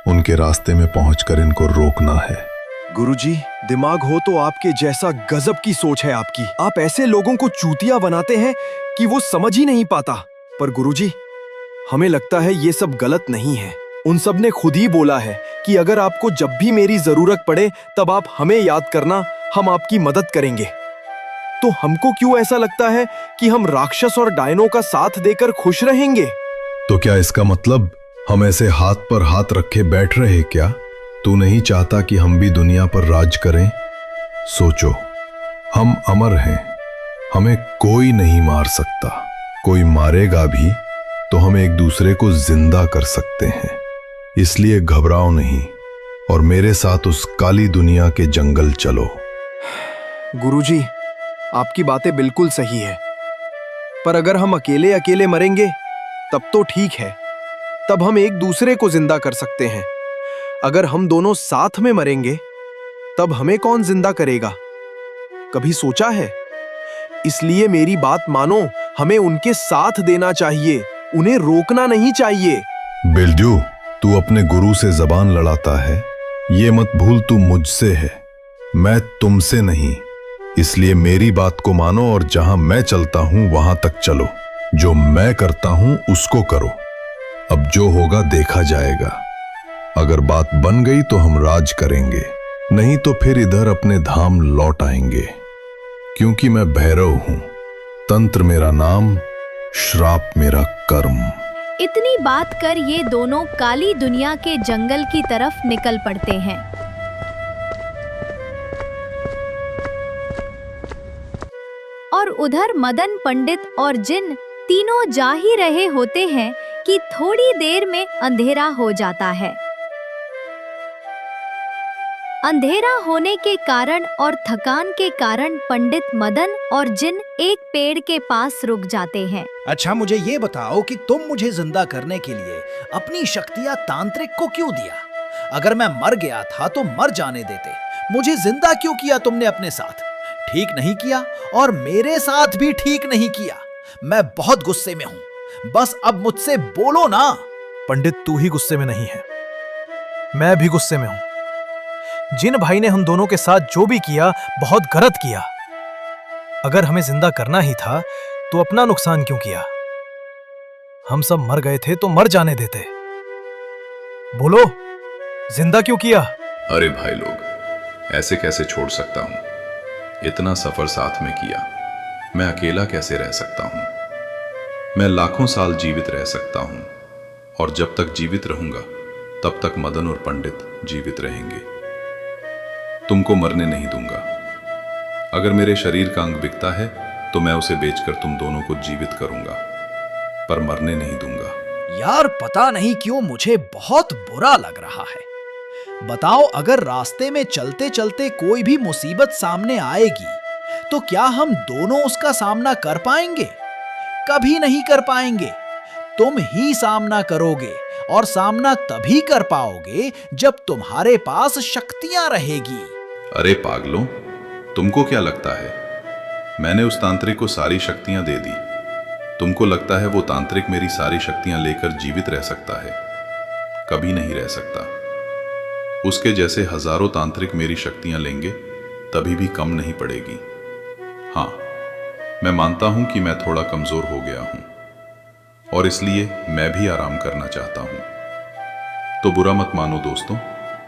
उनके रास्ते में पहुंचकर इनको रोकना है। गुरुजी, दिमाग हो तो आपके जैसा गजब की सोच है आपकी। आप ऐसे लोगों को चूतिया बनाते हैं कि वो समझ ही नहीं पाता। पर गुरुजी, हमें लगता है ये सब गलत नहीं है। उन सब ने खुद ही बोला है कि अगर आपको जब भी मेरी जरूरत पड़े, तब आप हमें याद करना, हम आपकी मदद करेंगे। तो हमको क्यों ऐसा लगता है कि हम राक्षस और डायनों का साथ देकर खुश रहेंगे? तो क्या इसका मतलब हम ऐसे हाथ पर हाथ रखे बैठ रहे क्या? तू नहीं चाहता कि हम भी दुनिया पर राज करें? सोचो, हम अमर हैं, हमें कोई नहीं मार सकता। कोई मारेगा भी तो हम एक दूसरे को जिंदा कर सकते हैं। इसलिए घबराओ नहीं और मेरे साथ उस काली दुनिया के जंगल चलो। गुरुजी, आपकी बातें बिल्कुल सही है, पर अगर हम अकेले अकेले मरेंगे तब तो ठीक है, तब हम एक दूसरे को जिंदा कर सकते हैं। अगर हम दोनों साथ में मरेंगे, तब हमें कौन जिंदा करेगा? कभी सोचा है? इसलिए मेरी बात मानो, हमें उनके साथ देना चाहिए, उन्हें रोकना नहीं चाहिए। बिरजू, तू अपने गुरु से जबान लड़ाता है, ये मत भूल तू मुझसे है, मैं तुमसे नहीं। इसलिए मेरी बात को मानो और जहां मैं चलता हूं वहां तक चलो। जो मैं करता हूं उसको करो। अब जो होगा देखा जाएगा। अगर बात बन गई तो हम राज करेंगे, नहीं तो फिर इधर अपने धाम लौट आएंगे। क्योंकि मैं भैरव हूं, तंत्र मेरा नाम, श्राप मेरा कर्म। इतनी बात कर ये दोनों काली दुनिया के जंगल की तरफ निकल पड़ते हैं। और उधर मदन, पंडित और जिन तीनों जा ही रहे होते हैं कि थोड़ी देर में अंधेरा हो जाता है। अंधेरा होने के कारण और थकान के कारण पंडित, मदन और जिन एक पेड़ के पास रुक जाते हैं। अच्छा, मुझे ये बताओ कि तुम मुझे जिंदा करने के लिए अपनी शक्तियां तांत्रिक को क्यों दिया? अगर मैं मर गया था तो मर जाने देते। मुझे जिंदा क्यों किया तुमने अपने साथ? ठीक नहीं किया, और मेरे साथ भी ठीक नहीं किया। मैं बहुत गुस्से में हूं, बस अब मुझसे बोलो ना। पंडित, तू ही गुस्से में नहीं है, मैं भी गुस्से में हूं। जिन भाई ने हम दोनों के साथ जो भी किया बहुत गलत किया। अगर हमें जिंदा करना ही था तो अपना नुकसान क्यों किया? हम सब मर गए थे तो मर जाने देते। बोलो, जिंदा क्यों किया? अरे भाई लोग, ऐसे कैसे छोड़ सकता हूं? इतना सफर साथ में किया, मैं अकेला कैसे रह सकता हूं? मैं लाखों साल जीवित रह सकता हूं, और जब तक जीवित रहूंगा तब तक मदन और पंडित जीवित रहेंगे। तुमको मरने नहीं दूंगा। अगर मेरे शरीर का अंग बिकता है तो मैं उसे बेचकर तुम दोनों को जीवित करूंगा, पर मरने नहीं दूंगा। यार, पता नहीं क्यों मुझे बहुत बुरा लग रहा है। बताओ, अगर रास्ते में चलते चलते कोई भी मुसीबत सामने आएगी तो क्या हम दोनों उसका सामना कर पाएंगे? कभी नहीं कर पाएंगे। तुम ही सामना करोगे, और सामना तभी कर पाओगे जब तुम्हारे पास शक्तियां रहेगी। अरे पागलों, तुमको क्या लगता है मैंने उस तांत्रिक को सारी शक्तियां दे दी? तुमको लगता है वो तांत्रिक मेरी सारी शक्तियां लेकर जीवित रह सकता है? कभी नहीं रह सकता। उसके जैसे हजारों तांत्रिक मेरी शक्तियां लेंगे तभी भी कम नहीं पड़ेगी। हाँ, मैं मानता हूं कि मैं थोड़ा कमजोर हो गया हूं, और इसलिए मैं भी आराम करना चाहता हूं। तो बुरा मत मानो दोस्तों,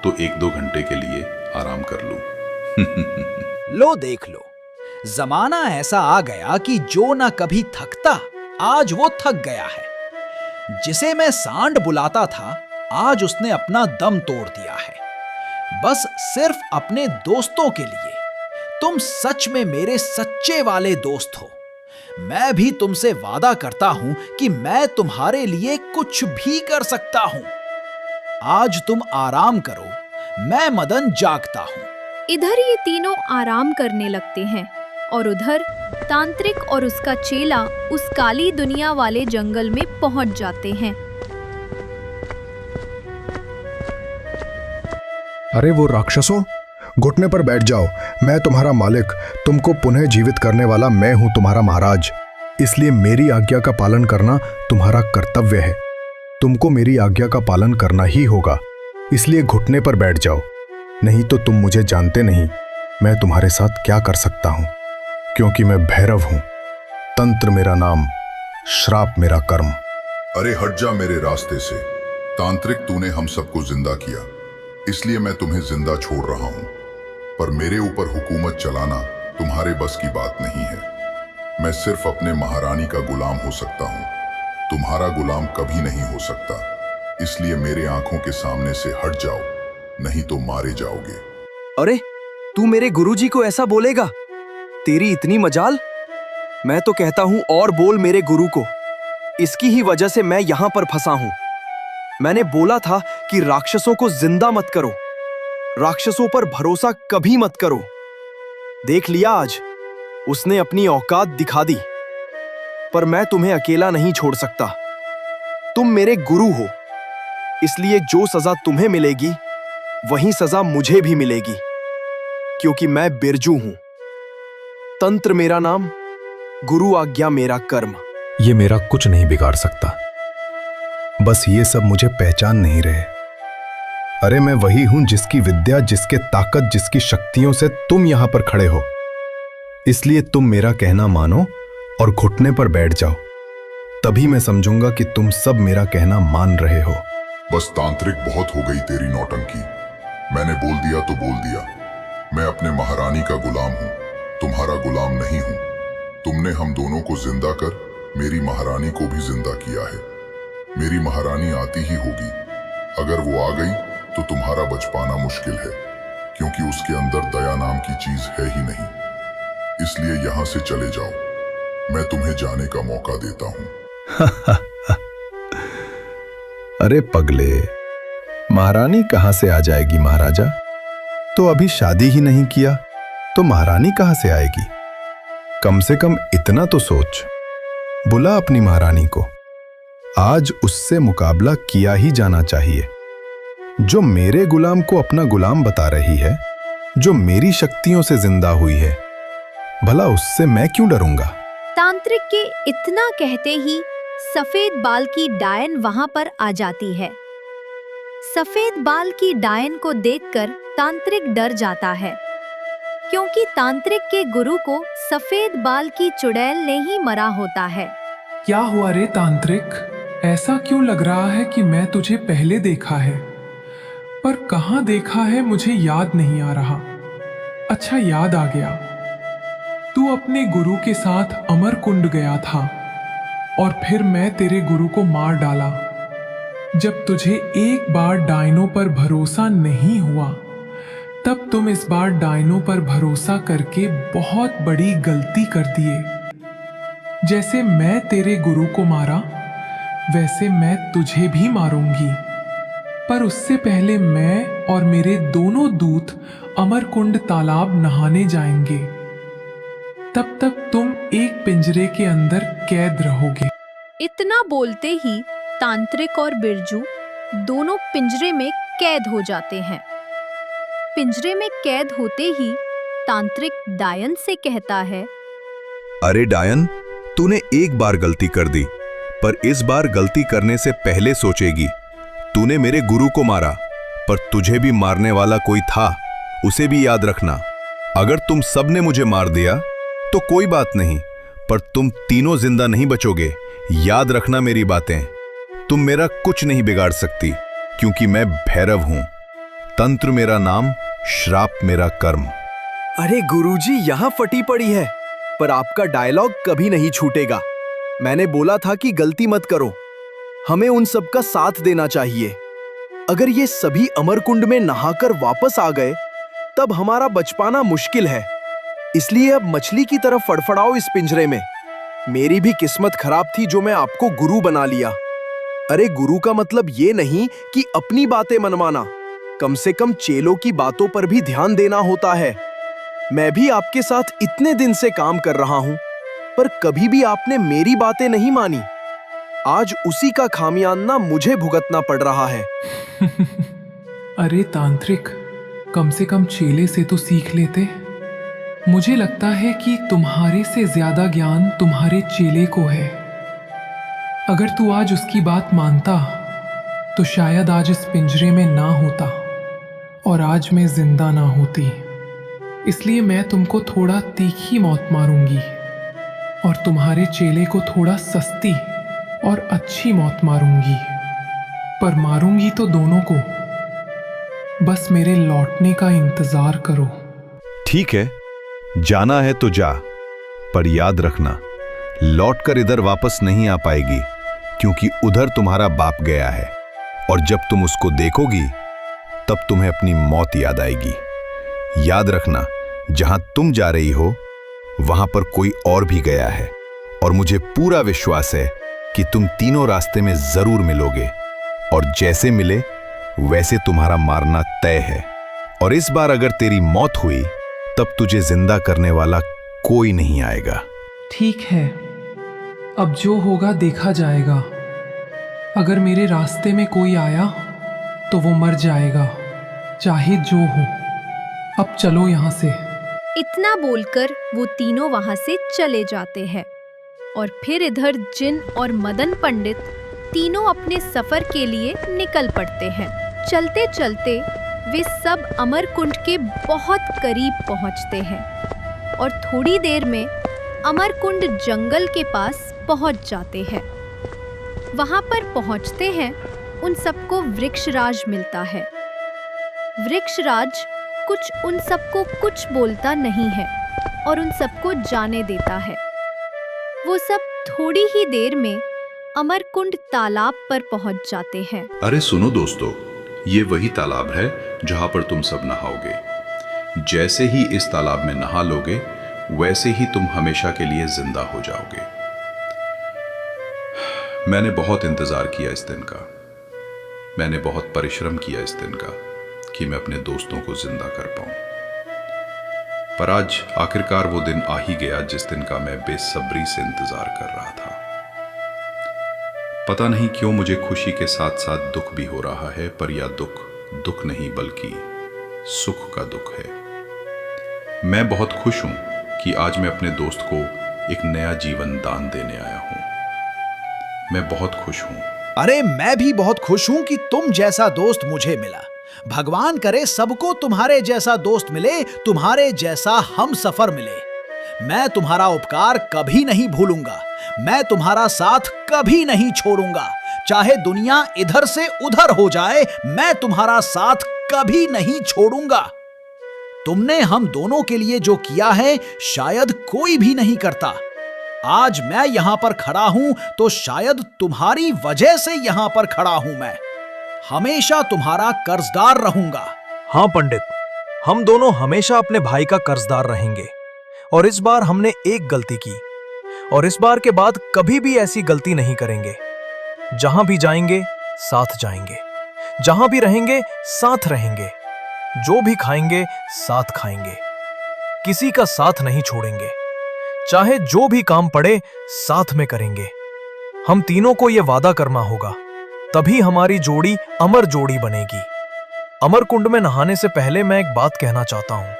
तो 1-2 घंटे के लिए आराम कर लूं। लो देख लो, जमाना ऐसा आ गया कि जो ना कभी थकता, आज वो थक गया है। जिसे मैं सांड बुलाता था, आज उसने अपना दम तोड़ दिया है, बस सिर्फ अपने दोस्तों के लिए। तुम सच में मेरे सच्चे वाले दोस्त हो। मैं भी तुमसे वादा करता हूं कि मैं तुम्हारे लिए कुछ भी कर सकता हूं। आज तुम आराम करो, मैं मदन जागता हूं। इधर ये तीनों आराम करने लगते हैं, और उधर तांत्रिक और उसका चेला उस काली दुनिया वाले जंगल में पहुंच जाते हैं। अरे वो राक्षसों, घुटने पर बैठ जाओ। मैं तुम्हारा मालिक, तुमको पुनः जीवित करने वाला मैं हूं, तुम्हारा महाराज। इसलिए मेरी आज्ञा का पालन करना तुम्हारा कर्तव्य है। तुमको मेरी आज्ञा का पालन करना ही होगा। इसलिए घुटने पर बैठ जाओ, नहीं तो तुम मुझे जानते नहीं मैं तुम्हारे साथ क्या कर सकता हूं। क्योंकि मैं भैरव हूं, तंत्र मेरा नाम, श्राप मेरा कर्म। अरे हट जा मेरे रास्ते से। तांत्रिक, तूने हम सबको जिंदा किया, इसलिए मैं तुम्हें जिंदा छोड़ रहा हूं। पर मेरे ऊपर हुकूमत चलाना तुम्हारे बस की बात नहीं है। मैं सिर्फ अपने महारानी का गुलाम हो सकता हूं, तुम्हारा गुलाम कभी नहीं हो सकता। इसलिए मेरे आंखों के सामने से हट जाओ, नहीं तो मारे जाओगे। अरे, तू मेरे गुरुजी को ऐसा बोलेगा? तेरी इतनी मजाल? मैं तो कहता हूं और बोल मेरे गुरु को। इसकी ही वजह से मैं यहां पर फंसा हूं। मैंने बोला था कि राक्षसों को जिंदा मत करो, राक्षसों पर भरोसा कभी मत करो। देख लिया आज, उसने अपनी औकात दिखा दी। पर मैं तुम्हें अकेला नहीं छोड़ सकता। तुम मेरे गुरु हो, इसलिए जो सजा तुम्हें मिलेगी वही सजा मुझे भी मिलेगी। क्योंकि मैं बिरजू हूं, तंत्र मेरा नाम, गुरु आज्ञा मेरा कर्म। ये मेरा कुछ नहीं बिगाड़ सकता। बस ये सब मुझे पहचान नहीं रहे। अरे मैं वही हूं जिसकी विद्या, जिसके ताकत, जिसकी शक्तियों से तुम यहां पर खड़े हो। इसलिए तुम मेरा कहना मानो और घुटने पर बैठ जाओ, तभी मैं समझूंगा कि तुम सब मेरा कहना मान रहे हो। बस तांत्रिक, बहुत हो गई तेरी नौटंकी। मैंने बोल दिया तो बोल दिया। मैं अपने महारानी का गुलाम हूं, तुम्हारा गुलाम नहीं हूं। तुमने हम दोनों को जिंदा कर मेरी महारानी को भी जिंदा किया है। मेरी महारानी आती ही होगी। अगर वो आ गई तो तुम्हारा बच पाना मुश्किल है, क्योंकि उसके अंदर दया नाम की चीज है ही नहीं। इसलिए यहां से चले जाओ, मैं तुम्हें जाने का मौका देता हूं। अरे पगले, महारानी कहां से आ जाएगी महाराजा? तो अभी शादी ही नहीं किया तो महारानी कहां से आएगी? कम से कम इतना तो सोच। बुला अपनी महारानी को। आज उससे मुकाबला किया ही जाना चाहिए। जो मेरे गुलाम को अपना गुलाम बता रही है, जो मेरी शक्तियों से जिंदा हुई है, भला उससे मैं क्यों डरूंगा? तांत्रिक के इतना कहते ही सफेद बाल की डायन वहां पर आ जाती है। सफेद बाल की डायन को देखकर तांत्रिक डर जाता है, क्योंकि तांत्रिक के गुरु को सफेद बाल की चुड़ैल ने ही मरा होता है। क्या हुआ रे तांत्रिक? ऐसा क्यों लग रहा है कि मैं तुझे पहले देखा है, पर कहाँ देखा है मुझे याद नहीं आ रहा। अच्छा, याद आ गया। तू अपने गुरु के साथ अमरकुंड गया था और फिर मैं तेरे गुरु को मार डाला। जब तुझे एक बार डायनों पर भरोसा नहीं हुआ, तब तुम इस बार डायनों पर भरोसा करके बहुत बड़ी गलती कर दिए। जैसे मैं तेरे गुरु को मारा, वैसे मैं तुझे भी मारूंगी। पर उससे पहले मैं और मेरे दोनों दूत अमरकुंड तालाब नहाने जाएंगे। तब तक तुम एक पिंजरे के अंदर कैद रहोगे। इतना बोलते ही तांत्रिक और बिरजू दोनों पिंजरे में कैद हो जाते हैं। पिंजरे में कैद होते ही तांत्रिक डायन से कहता है, अरे डायन, तूने एक बार गलती कर दी, पर इस बार गलती करने से पहले सोचेगी। तूने मेरे गुरु को मारा, पर तुझे भी मारने वाला कोई था, उसे भी याद रखना। अगर तुम सबने मुझे मार दिया तो कोई बात नहीं, पर तुम तीनों जिंदा नहीं बचोगे। याद रखना मेरी बातें। तुम मेरा कुछ नहीं बिगाड़ सकती, क्योंकि मैं भैरव हूं। तंत्र मेरा नाम, श्राप मेरा कर्म। अरे गुरुजी, यहाँ फटी पड़ी है, पर आपका डायलॉग कभी नहीं छूटेगा। मैंने बोला था कि गलती मत करो, हमें उन सब का साथ देना चाहिए। अगर ये सभी अमरकुंड में नहाकर वापस आ गए, तब हमारा बच पाना मुश्किल है। इसलिए अब मछली की तरफ फड़फड़ाओ इस पिंजरे में। मेरी भी किस्मत खराब थी जो मैं आपको गुरु बना लिया। अरे गुरु का मतलब ये नहीं कि अपनी बातें मनवाना, कम से कम चेलों की बातों पर भी ध्यान देना होता है। मैं भी आपके साथ इतने दिन से काम कर रहा हूं, पर कभी भी आपने मेरी बातें नहीं मानी। आज उसी का खामियाजा मुझे भुगतना पड़ रहा है। अरे तांत्रिक, कम से कम चेले से तो सीख लेते। मुझे लगता है कि तुम्हारे से ज्यादा ज्ञान तुम्हारे चेले को है। अगर तू आज उसकी बात मानता तो शायद आज इस पिंजरे में ना होता और आज मैं जिंदा ना होती। इसलिए मैं तुमको थोड़ा तीखी मौत मारूंगी और तुम्हारे चेले को थोड़ा सस्ती और अच्छी मौत मारूंगी। पर मारूंगी तो दोनों को। बस मेरे लौटने का इंतजार करो। ठीक है, जाना है तो जा, पर याद रखना, लौटकर इधर वापस नहीं आ पाएगी, क्योंकि उधर तुम्हारा बाप गया है और जब तुम उसको देखोगी तब तुम्हें अपनी मौत याद आएगी। याद रखना, जहां तुम जा रही हो वहां पर कोई और भी गया है और मुझे पूरा विश्वास है कि तुम तीनों रास्ते में जरूर मिलोगे और जैसे मिले वैसे तुम्हारा मारना तय है। और इस बार अगर तेरी मौत हुई तब तुझे जिंदा करने वाला कोई नहीं आएगा। ठीक है, अब जो होगा देखा जाएगा। अगर मेरे रास्ते में कोई आया तो वो मर जाएगा, चाहे जो हो। अब चलो यहाँ से। इतना बोलकर वो तीनों वहां से चले जाते हैं। और फिर इधर जिन और मदन पंडित तीनों अपने सफर के लिए निकल पड़ते हैं। चलते चलते वे सब अमरकुंड के बहुत करीब पहुंचते हैं और थोड़ी देर में अमरकुंड जंगल के पास पहुंच जाते हैं। वहां पर पहुंचते हैं उन सबको वृक्षराज मिलता है। वृक्षराज उन सबको कुछ बोलता नहीं है और उन सबको जाने देता है। वो सब थोड़ी ही देर में अमरकुंड तालाब पर पहुंच जाते हैं। अरे सुनो दोस्तों, ये वही तालाब है जहां पर तुम सब नहाओगे। जैसे ही इस तालाब में नहा लोगे वैसे ही तुम हमेशा के लिए जिंदा हो जाओगे। मैंने बहुत इंतजार किया इस दिन का, मैंने बहुत परिश्रम किया इस दिन का कि मैं अपने दोस्तों को जिंदा कर पाऊं। पर आज आखिरकार वो दिन आ ही गया जिस दिन का मैं बेसब्री से इंतजार कर रहा था। पता नहीं क्यों मुझे खुशी के साथ साथ दुख भी हो रहा है, पर यह दुख नहीं बल्कि सुख का दुख है। मैं बहुत खुश हूं कि आज मैं अपने दोस्त को एक नया जीवन दान देने आया हूं। मैं बहुत खुश हूं। अरे मैं भी बहुत खुश हूं कि तुम जैसा दोस्त मुझे मिला। भगवान करे सबको तुम्हारे जैसा दोस्त मिले, तुम्हारे जैसा हम सफर मिले। मैं तुम्हारा उपकार कभी नहीं भूलूंगा, मैं तुम्हारा साथ कभी नहीं छोड़ूंगा। चाहे दुनिया इधर से उधर हो जाए, मैं तुम्हारा साथ कभी नहीं छोड़ूंगा। तुमने हम दोनों के लिए जो किया है शायद कोई भी नहीं करता। आज मैं यहां पर खड़ा हूं तो शायद तुम्हारी वजह से यहां पर खड़ा हूं। मैं हमेशा तुम्हारा कर्जदार रहूंगा। हाँ पंडित, हम दोनों हमेशा अपने भाई का कर्जदार रहेंगे। और इस बार हमने एक गलती की और इस बार के बाद कभी भी ऐसी गलती नहीं करेंगे। जहां भी जाएंगे साथ जाएंगे, जहां भी रहेंगे साथ रहेंगे, जो भी खाएंगे साथ खाएंगे, किसी का साथ नहीं छोड़ेंगे। चाहे जो भी काम पड़े साथ में करेंगे। हम तीनों को यह वादा करना होगा, तभी हमारी जोड़ी अमर जोड़ी बनेगी। अमरकुंड में नहाने से पहले मैं एक बात कहना चाहता हूं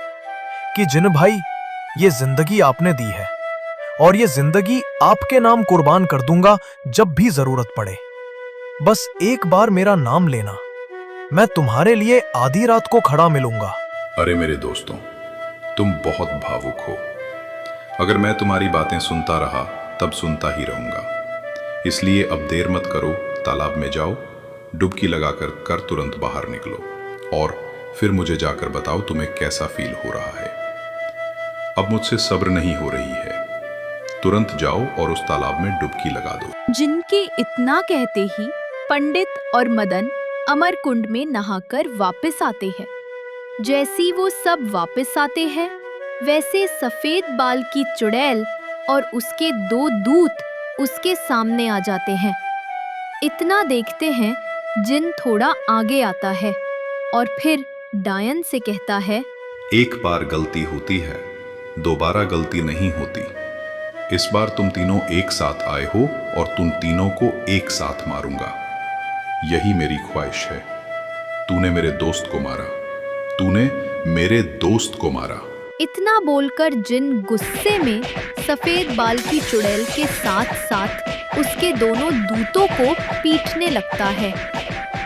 कि जिन भाई, ये जिंदगी आपने दी है और ये जिंदगी आपके नाम कुर्बान कर दूंगा जब भी जरूरत पड़े। बस एक बार मेरा नाम लेना, मैं तुम्हारे लिए आधी रात को खड़ा मिलूंगा। अरे मेरे दोस्तों, तुम बहुत भावुक हो। अगर मैं तुम्हारी बातें सुनता रहा तब सुनता ही रहूंगा। इसलिए अब देर मत करो, तालाब में जाओ, डुबकी लगाकर तुरंत बाहर निकलो और फिर मुझे जाकर बताओ तुम्हें कैसा फील हो रहा है। अब मुझसे सब्र नहीं हो रही है। तुरंत जाओ और उस तालाब में डुबकी लगा दो। जिनके इतना कहते ही पंडित और मदन अमरकुंड में नहाकर वापस आते हैं। जैसी वो सब वापस आते हैं, वैसे सफेद बाल की चुड़ैल और उसके 2 दूत उसके सामने आ जाते हैं। इतना देखते हैं, जिन थोड़ा आगे आता है और फिर डायन से कहता है, एक बार गलती होती है, दोबारा गलती नहीं होती। इस बार तुम तीनों एक साथ आए हो और तुम तीनों को एक साथ मारूंगा। यही मेरी ख्वाहिश है। तूने मेरे दोस्त को मारा, तूने मेरे दोस्त को मारा। इतना बोलकर जिन गुस्से में सफेद बाल की चुड़ैल के साथ साथ उसके दोनों दूतों को पीटने लगता है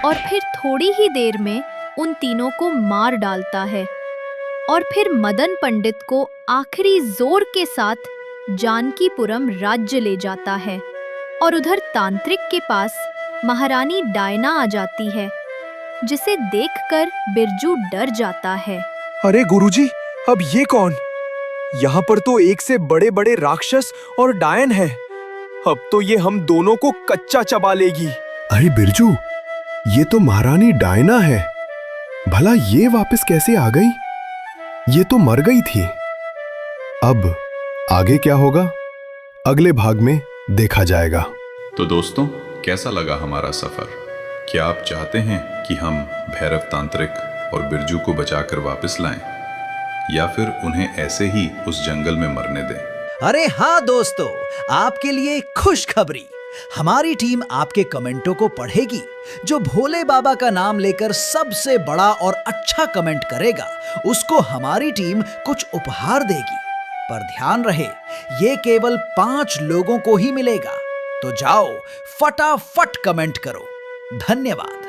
और फिर थोड़ी ही देर में उन तीनों को मार डालता है और फिर मदन पंडित को आखिरी जोर के साथ जानकीपुरम राज्य ले जाता है। और उधर तांत्रिक के पास महारानी डायना आ जाती है, जिसे देखकर बिरजू डर जाता है। अरे गुरुजी, अब ये कौन? यहाँ पर तो एक से बड़े बड़े राक्षस और डायन है। अब तो ये हम दोनों को कच्चा चबा लेगी। अरे बिरजू, ये तो महारानी डायना है। भला ये वापस कैसे आ गई? ये तो मर गई थी। अब आगे क्या होगा, अगले भाग में देखा जाएगा। तो दोस्तों, कैसा लगा हमारा सफर? क्या आप चाहते हैं कि हम भैरव तांत्रिक और बिरजू को बचाकर वापस लाएं, या फिर उन्हें ऐसे ही उस जंगल में मरने दें? अरे हाँ दोस्तों, आपके लिए खुशखबरी। हमारी टीम आपके कमेंटों को पढ़ेगी। जो भोले बाबा का नाम लेकर सबसे बड़ा और अच्छा कमेंट करेगा, उसको हमारी टीम कुछ उपहार देगी। पर ध्यान रहे ये केवल 5 लोगों को ही मिलेगा। तो जाओ फटाफट कमेंट करो। धन्यवाद।